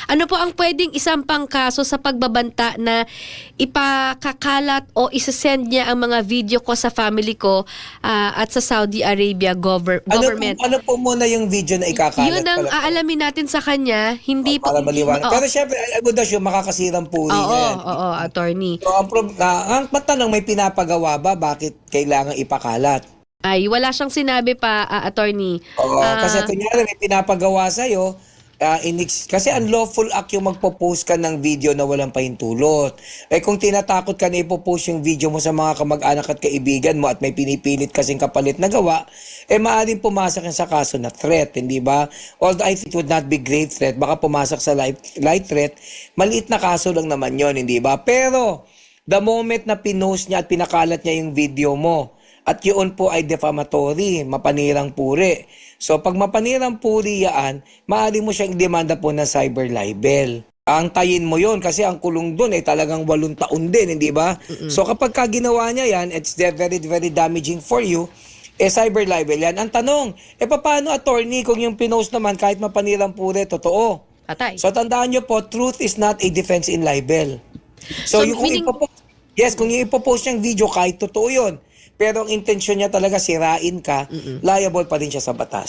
Ano po ang pwedeng isampang kaso sa pagbabanta na ipakakalat o isasend niya ang mga video ko sa family ko at sa Saudi Arabia government? Ano po muna yung video na ikakalat? Yun ang pala? aalamin natin sa kanya. Hindi po... Para maliwanag. Oo. Pero syempre, I would assume makakasirang puri Oo, niya yan. oo, attorney. So, ang matanong, may pinapagawa ba? Bakit kailangan ipakalat? Ay, wala siyang sinabi pa, attorney. Oo, kasi kunyari may pinapagawa sa'yo, kasi unlawful act yung magpo-post ka ng video na walang pahintulot. Eh kung tinatakot ka na ipopost yung video mo sa mga kamag-anak at kaibigan mo at may pinipilit kasing kapalit na gawa, eh maaaring pumasok yan sa kaso na threat, hindi ba? Although I think it would not be grave threat, baka pumasok sa light threat, maliit na kaso lang naman yon, hindi ba? Pero, the moment na pinost niya at pinakalat niya yung video mo, at yun po ay defamatory, mapanirang puri. So pag mapanirang puri yan, maaari mo siyang demanda po ng cyber libel. Antayin mo yon kasi ang kulong doon ay talagang 8 taon din, hindi ba? So kapag ginawa niya yan, it's very, very damaging for you, cyber libel yan. Ang tanong, paano attorney kung yung pinost naman kahit mapanirang puri, totoo? Patay. So tandaan nyo po, truth is not a defense in libel. So, yung kung yung ipopost niyang video, kahit totoo yun, pero ang intensyon niya talaga sirain ka, liable pa rin siya sa batas.